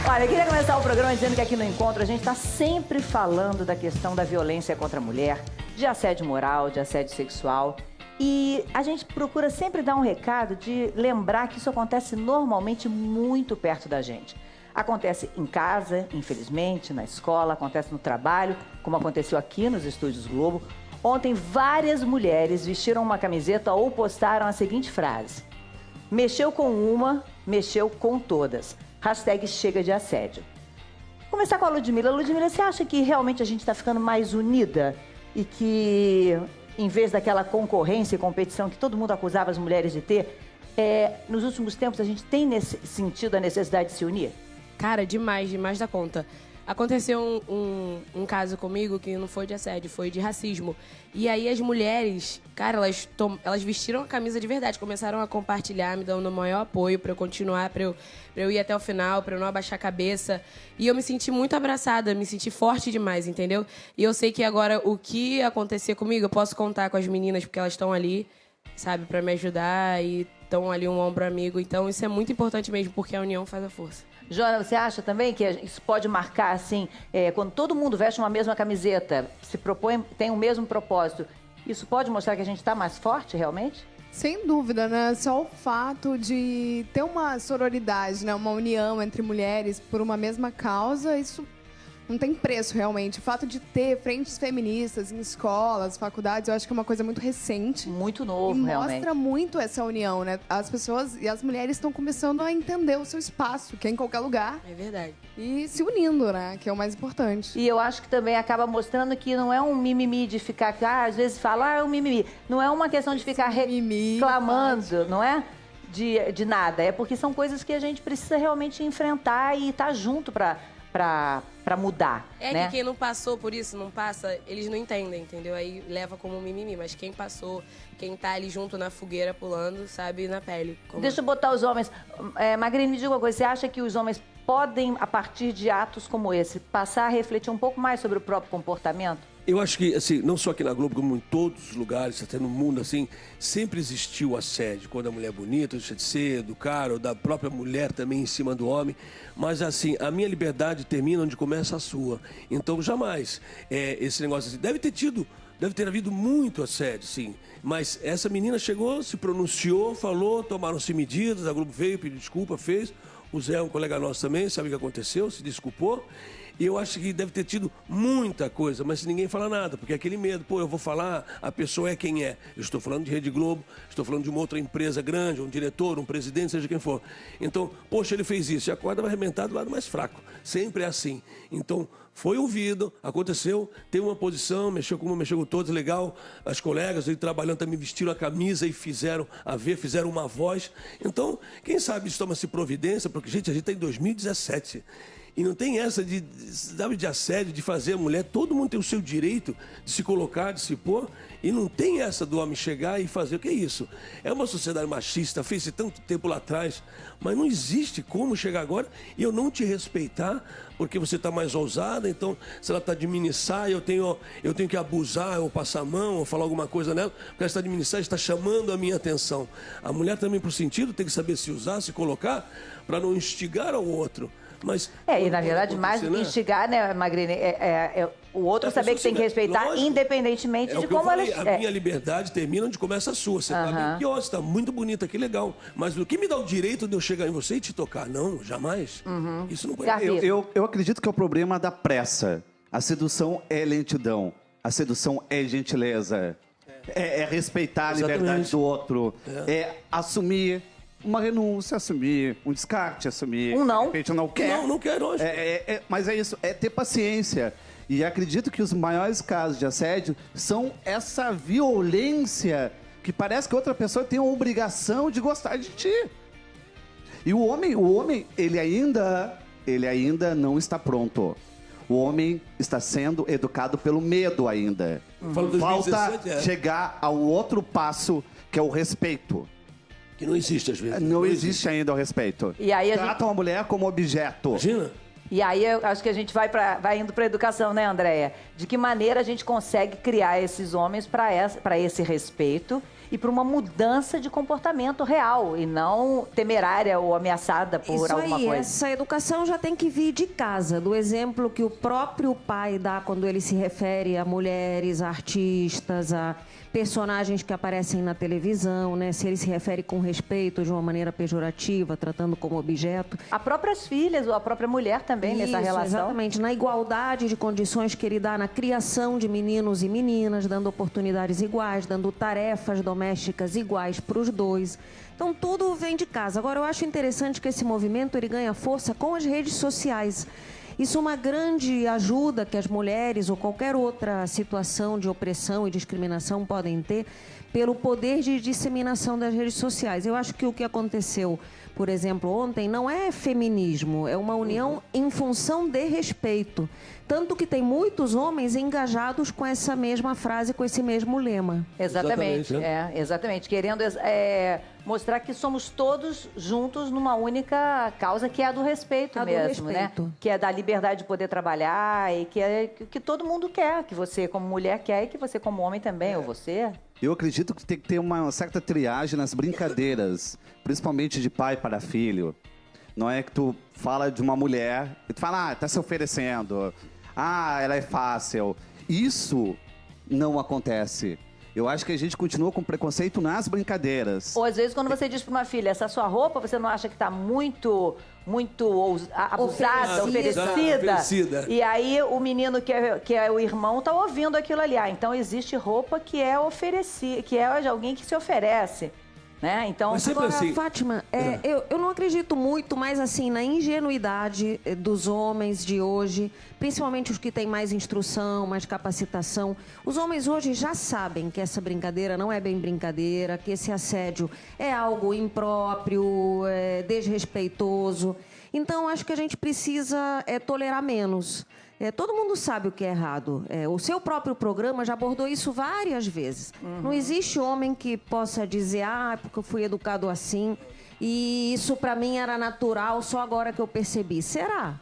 Olha, eu queria começar o programa dizendo que aqui no Encontro a gente está sempre falando da questão da violência contra a mulher, de assédio moral, de assédio sexual. E a gente procura sempre dar um recado de lembrar que isso acontece normalmente muito perto da gente. Acontece em casa, infelizmente, na escola, acontece no trabalho, como aconteceu aqui nos Estúdios Globo. Ontem, várias mulheres vestiram uma camiseta ou postaram a seguinte frase: mexeu com uma, mexeu com todas. Hashtag chega de assédio. Vou começar com a Ludmilla. Ludmilla, você acha que realmente a gente está ficando mais unida e que, em vez daquela concorrência e competição que todo mundo acusava as mulheres de ter, nos últimos tempos a gente tem sentido a necessidade de se unir? Cara, demais da conta. Aconteceu um caso comigo que não foi de assédio, foi de racismo. E aí as mulheres, cara, elas vestiram a camisa de verdade, começaram a compartilhar, me dando o maior apoio pra eu continuar, pra eu ir até o final, pra eu não abaixar a cabeça. E eu me senti muito abraçada, me senti forte demais, entendeu? E eu sei que agora o que acontecer comigo, eu posso contar com as meninas, porque elas estão ali, sabe, pra me ajudar e estão ali um ombro amigo. Então isso é muito importante mesmo, porque a união faz a força. Jona, você acha também que isso pode marcar, assim, quando todo mundo veste uma mesma camiseta, se propõe, tem o mesmo propósito, isso pode mostrar que a gente está mais forte, realmente? Sem dúvida, né? Só o fato de ter uma sororidade, né? Uma união entre mulheres por uma mesma causa, isso não tem preço, realmente. O fato de ter frentes feministas em escolas, faculdades, eu acho que é uma coisa muito recente. Muito novo, realmente. Mostra muito essa união, né? As pessoas e as mulheres estão começando a entender o seu espaço, que é em qualquer lugar. É verdade. E se unindo, né? Que é o mais importante. E eu acho que também acaba mostrando que não é um mimimi de ficar... às vezes fala, é um mimimi. Não é uma questão de ficar reclamando, não é? De nada. É porque são coisas que a gente precisa realmente enfrentar e estar junto para mudar, né? Que quem não passou por isso, não passa, eles não entendem, entendeu? Aí leva como mimimi, mas quem passou, quem tá ali junto na fogueira pulando, sabe na pele. Deixa eu botar os homens... Magrini, me diga uma coisa, você acha que os homens podem, a partir de atos como esse, passar a refletir um pouco mais sobre o próprio comportamento? Eu acho que, assim, não só aqui na Globo, como em todos os lugares, até no mundo, assim, sempre existiu assédio. Quando a mulher é bonita, deixa de ser, do cara, ou da própria mulher também em cima do homem. Mas, assim, a minha liberdade termina onde começa a sua. Então, jamais. Esse negócio assim, deve ter havido muito assédio, sim. Mas essa menina chegou, se pronunciou, falou, tomaram-se medidas, a Globo veio, pediu desculpa, fez. O Zé, um colega nosso também, sabe o que aconteceu, se desculpou. E eu acho que deve ter tido muita coisa, mas ninguém fala nada, porque é aquele medo, eu vou falar, a pessoa é quem é. Eu estou falando de Rede Globo, estou falando de uma outra empresa grande, um diretor, um presidente, seja quem for. Então, poxa, ele fez isso, e a corda vai arrebentar do lado mais fraco. Sempre é assim. Então, foi ouvido, aconteceu, teve uma posição, mexeu com uma, mexeu com todos, legal. As colegas aí trabalhando também vestiram a camisa e fizeram uma voz. Então, quem sabe isso toma-se providência, porque, gente, a gente está em 2017. E não tem essa de assédio, de fazer a mulher. Todo mundo tem o seu direito de se colocar, de se pôr. E não tem essa do homem chegar e fazer. O que é isso? É uma sociedade machista, fez-se tanto tempo lá atrás. Mas não existe como chegar agora e eu não te respeitar porque você está mais ousada. Então, se ela está de minissaia, eu tenho que abusar, ou passar a mão, ou falar alguma coisa nela. Porque ela está de minissaia, está chamando a minha atenção. A mulher também, por sentido, tem que saber se usar, se colocar, para não instigar ao outro. Mas, e na verdade, mais do que instigar, né, Magrini, o outro saber que tem que respeitar, lógico, independentemente de como ela... A minha liberdade termina onde começa a sua. Você tá bem que, você tá muito bonita, que legal. Mas o que me dá o direito de eu chegar em você e te tocar? Não, jamais. Isso não pode... Eu acredito que é o problema da pressa. A sedução é lentidão. A sedução é gentileza. É respeitar a liberdade do outro. É assumir... uma renúncia, assumir. Um descarte, assumir. Não. De repente, não quer. Não quero hoje. Mas é isso, é ter paciência. E acredito que os maiores casos de assédio são essa violência que parece que outra pessoa tem a obrigação de gostar de ti. E o homem, ele ainda não está pronto. O homem está sendo educado pelo medo ainda. Falta chegar ao outro passo, que é o respeito. Que não existe, às vezes. Não existe ainda o respeito. E aí Tratam a mulher como objeto. Imagina. E aí eu acho que a gente vai indo para a educação, né, Andréia? De que maneira a gente consegue criar esses homens para esse respeito e para uma mudança de comportamento real e não temerária ou ameaçada por alguma coisa. Essa educação já tem que vir de casa, do exemplo que o próprio pai dá quando ele se refere a mulheres, a artistas, a personagens que aparecem na televisão, né? Se ele se refere com respeito de uma maneira pejorativa, tratando como objeto. As próprias filhas ou a própria mulher também nessa relação. Exatamente, na igualdade de condições que ele dá na criação de meninos e meninas, dando oportunidades iguais, dando tarefas domésticas iguais para os dois. Então, tudo vem de casa. Agora, eu acho interessante que esse movimento ele ganha força com as redes sociais. Isso é uma grande ajuda que as mulheres ou qualquer outra situação de opressão e discriminação podem ter pelo poder de disseminação das redes sociais. Eu acho que o que aconteceu, por exemplo, ontem, não é feminismo, é uma união em função de respeito. Tanto que tem muitos homens engajados com essa mesma frase, com esse mesmo lema. Exatamente, né? exatamente. Querendo mostrar que somos todos juntos numa única causa, que é a do respeito mesmo, né? Que é da liberdade de poder trabalhar e que é que todo mundo quer, que você como mulher quer e que você como homem também, ou você... Eu acredito que tem que ter uma certa triagem nas brincadeiras, principalmente de pai para filho. Não é que tu fala de uma mulher e tu fala, tá se oferecendo, ela é fácil. Isso não acontece. Eu acho que a gente continua com preconceito nas brincadeiras. Ou às vezes quando você diz para uma filha, essa sua roupa, você não acha que está muito abusada, oferecida? E aí o menino que é o irmão está ouvindo aquilo ali. Então existe roupa que é oferecida, que é de alguém que se oferece. Né? Então, agora, assim... Fátima, eu não acredito muito mais assim na ingenuidade dos homens de hoje, principalmente os que têm mais instrução, mais capacitação. Os homens hoje já sabem que essa brincadeira não é bem brincadeira, que esse assédio é algo impróprio, desrespeitoso. Então, acho que a gente precisa tolerar menos. Todo mundo sabe o que é errado. O seu próprio programa já abordou isso várias vezes. Não existe homem que possa dizer, porque eu fui educado assim, e isso para mim era natural, só agora que eu percebi. Será?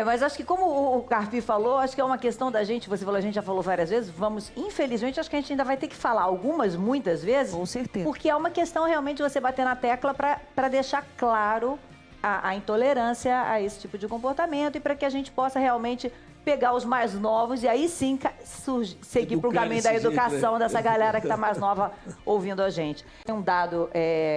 Mas acho que como o Carpi falou, acho que é uma questão da gente, você falou, a gente já falou várias vezes, infelizmente, acho que a gente ainda vai ter que falar muitas vezes. Com certeza. Porque é uma questão realmente de você bater na tecla para deixar claro a intolerância a esse tipo de comportamento e para que a gente possa realmente pegar os mais novos e aí sim seguir para o caminho da educação dessa galera que está mais nova ouvindo a gente. Tem um dado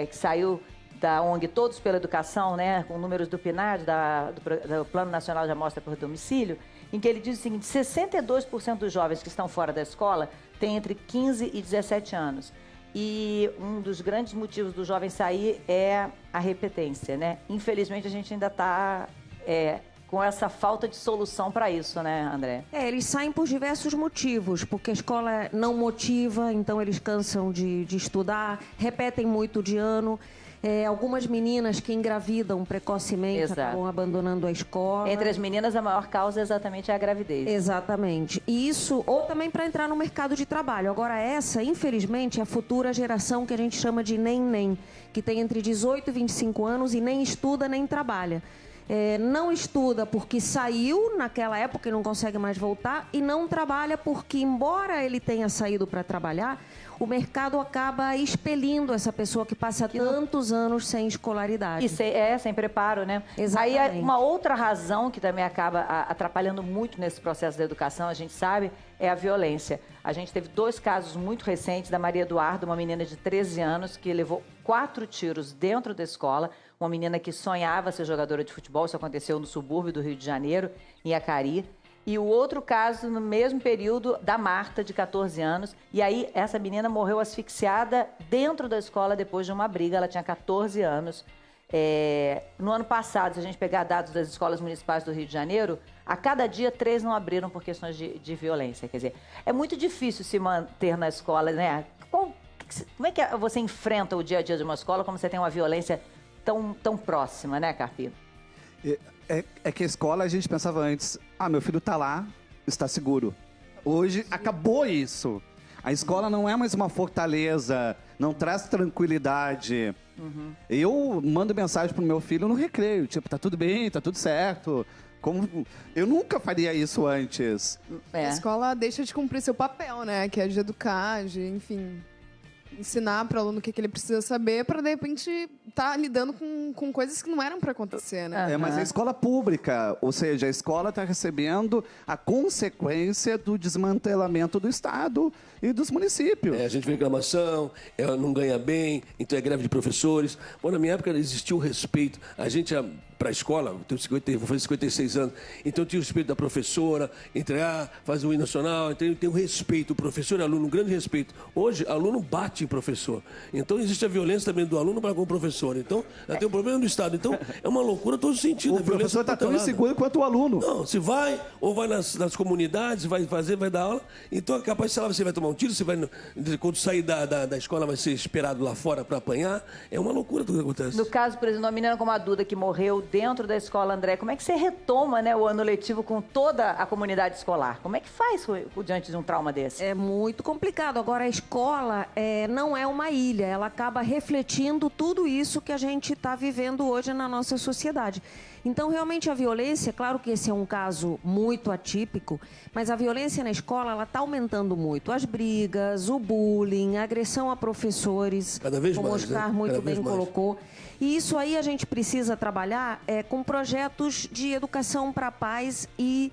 que saiu da ONG Todos pela Educação, né, com números do PNAD, do Plano Nacional de Amostra por Domicílio, em que ele diz o seguinte, 62% dos jovens que estão fora da escola têm entre 15 e 17 anos. E um dos grandes motivos do jovem sair é a repetência, né? Infelizmente, a gente ainda está com essa falta de solução para isso, né, André? Eles saem por diversos motivos, porque a escola não motiva, então eles cansam de estudar, repetem muito de ano. Algumas meninas que engravidam precocemente acabam abandonando a escola. Entre as meninas, a maior causa exatamente é a gravidez. Exatamente. E isso, ou também para entrar no mercado de trabalho. Agora, essa, infelizmente, é a futura geração que a gente chama de nem-nem, que tem entre 18 e 25 anos e nem estuda nem trabalha. Não estuda porque saiu naquela época e não consegue mais voltar, e não trabalha porque, embora ele tenha saído para trabalhar, o mercado acaba expelindo essa pessoa que passa tantos anos sem escolaridade. E sem preparo, né? Exatamente. Aí, uma outra razão que também acaba atrapalhando muito nesse processo da educação, a gente sabe, é a violência. A gente teve 2 casos muito recentes da Maria Eduarda, uma menina de 13 anos que levou 4 tiros dentro da escola, uma menina que sonhava ser jogadora de futebol, isso aconteceu no subúrbio do Rio de Janeiro, em Acari. E o outro caso, no mesmo período, da Marta, de 14 anos. E aí, essa menina morreu asfixiada dentro da escola depois de uma briga. Ela tinha 14 anos. No ano passado, se a gente pegar dados das escolas municipais do Rio de Janeiro, a cada dia 3 não abriram por questões de violência. Quer dizer, é muito difícil se manter na escola, né? Como é que você enfrenta o dia a dia de uma escola como você tem uma violência tão próxima, né, Carpi? É que a escola, a gente pensava antes, meu filho tá lá, está seguro. Hoje acabou isso. A escola não é mais uma fortaleza, não traz tranquilidade. Eu mando mensagem pro meu filho no recreio, tipo, tá tudo bem, tá tudo certo. Eu nunca faria isso antes. A escola deixa de cumprir seu papel, né? Que é de educar, enfim... ensinar para o aluno o que ele precisa saber para, de repente, estar lidando com coisas que não eram para acontecer, né? Mas a escola pública, ou seja, a escola está recebendo a consequência do desmantelamento do Estado e dos municípios. A gente vê reclamação, ela não ganha bem, então é greve de professores. Bom, na minha época existiu o respeito. A gente, para a escola, vou fazer 56 anos, então tinha o respeito da professora, entrar, fazer o hino nacional, então tem o respeito, o professor e aluno, um grande respeito. Hoje, aluno bate em professor. Então existe a violência também do aluno para com o professor. Então, tem um problema do Estado. Então, é uma loucura todo sentido. O professor está tão inseguro quanto o aluno. Não, se vai, ou vai nas comunidades, vai dar aula, então é capaz, sei lá, você vai tomar um tiro, você vai, quando sair da escola, vai ser esperado lá fora para apanhar. É uma loucura tudo que acontece. No caso, por exemplo, uma menina como a Duda, que morreu dentro da escola, André, como é que você retoma, né, o ano letivo com toda a comunidade escolar? Como é que faz diante de um trauma desse? É muito complicado. Agora, a escola não é uma ilha. Ela acaba refletindo tudo isso que a gente está vivendo hoje na nossa sociedade. Então, realmente, a violência, claro que esse é um caso muito atípico, mas a violência na escola, ela está aumentando muito. As brigas, o bullying, a agressão a professores, cada vez como o mais, Oscar né? muito bem mais colocou. E isso aí a gente precisa trabalhar com projetos de educação para a paz e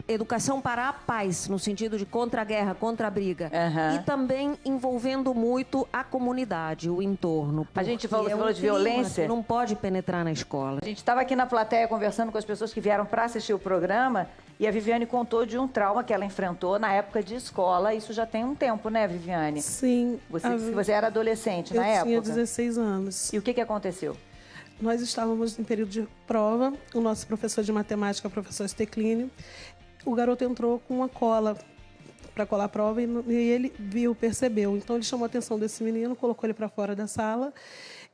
educação para a paz, no sentido de contra a guerra, contra a briga. Uhum. E também envolvendo muito a comunidade, o entorno. A gente falou de clima violência. que não pode penetrar na escola. A gente estava aqui na plateia conversando com as pessoas que vieram para assistir o programa e a Viviane contou de um trauma que ela enfrentou na época de escola. Isso já tem um tempo, né, Viviane? Sim. Você disse que você era adolescente na época. Eu tinha 16 anos. E o que aconteceu? Nós estávamos em período de prova. O nosso professor de matemática, o professor Steclini, o garoto entrou com uma cola para colar a prova e ele percebeu. Então, ele chamou a atenção desse menino, colocou ele para fora da sala.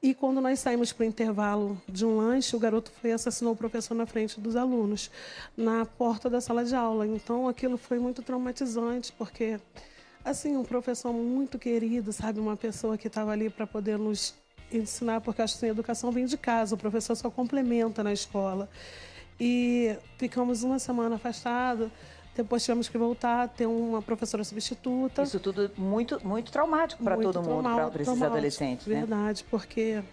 E quando nós saímos para o intervalo de um lanche, o garoto foi e assassinou o professor na frente dos alunos, na porta da sala de aula. Então, aquilo foi muito traumatizante, porque, assim, um professor muito querido, sabe? Uma pessoa que estava ali para poder nos ensinar, porque acho que a educação vem de casa, o professor só complementa na escola. E ficamos uma semana afastados, depois tivemos que voltar, ter uma professora substituta. Isso tudo muito, muito traumático para todo mundo, para esses adolescentes, né? Verdade, porque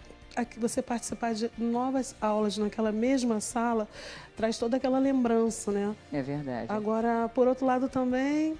você participar de novas aulas naquela mesma sala traz toda aquela lembrança, né? É verdade. Agora, por outro lado também,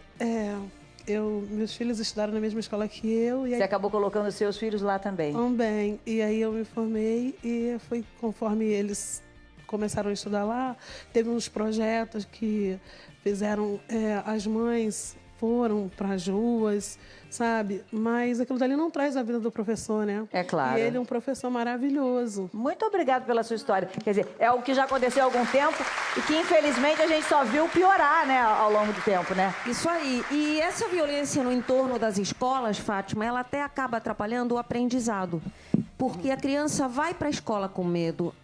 meus filhos estudaram na mesma escola que eu. E Você acabou colocando seus filhos lá também? Também. E aí eu me formei e foi conforme eles começaram a estudar lá, teve uns projetos que fizeram, as mães foram para as ruas, sabe? Mas aquilo dali não traz a vida do professor, né? É claro. E ele é um professor maravilhoso. Muito obrigado pela sua história. Quer dizer, é algo que já aconteceu há algum tempo e que, infelizmente, a gente só viu piorar, né, ao longo do tempo, né? Isso aí. E essa violência no entorno das escolas, Fátima, ela até acaba atrapalhando o aprendizado. Porque a criança vai para a escola com medo,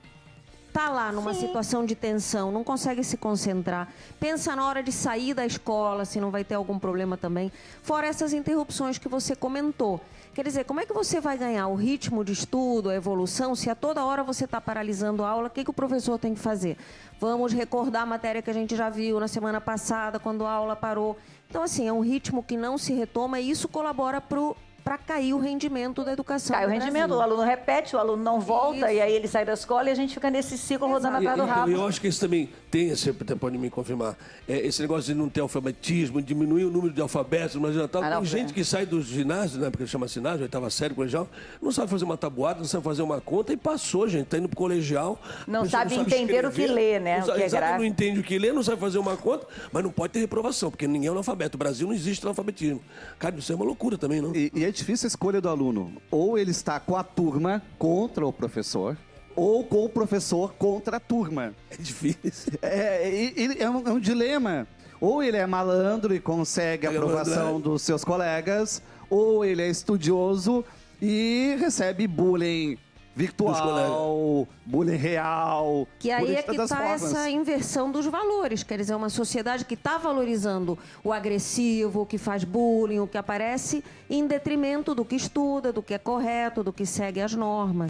está lá numa situação de tensão, não consegue se concentrar, pensa na hora de sair da escola, se não vai ter algum problema também. Fora essas interrupções que você comentou. Quer dizer, como é que você vai ganhar o ritmo de estudo, a evolução, se a toda hora você está paralisando a aula? O que o professor tem que fazer? Vamos recordar a matéria que a gente já viu na semana passada, quando a aula parou. Então, assim, é um ritmo que não se retoma e isso colabora para cair o rendimento da educação. Cai o rendimento, o aluno repete, o aluno não volta, e aí ele sai da escola e a gente fica nesse ciclo rodando atrás do rabo. Eu acho que isso também tem, você pode me confirmar, esse negócio de não ter alfabetismo, diminuir o número de alfabetos, mas tem gente que sai do ginásio, né, porque chama ginásio, oitava série, colegial, não sabe fazer uma tabuada, não sabe fazer uma conta e passou, gente, tá indo pro colegial. Não sabe entender o que lê, né? O que é grave. Não entende o que lê, não sabe fazer uma conta, mas não pode ter reprovação, porque ninguém é analfabeto. O Brasil não existe analfabetismo. Cara, isso é uma loucura também, não? E é difícil a escolha do aluno. Ou ele está com a turma contra o professor, ou com o professor contra a turma. É difícil. É um dilema. Ou ele é malandro e consegue a aprovação dos seus colegas, ou ele é estudioso e recebe bullying virtual, bullying real. Que aí é que está essa inversão dos valores. Quer dizer, uma sociedade que está valorizando o agressivo, o que faz bullying, o que aparece, em detrimento do que estuda, do que é correto, do que segue as normas.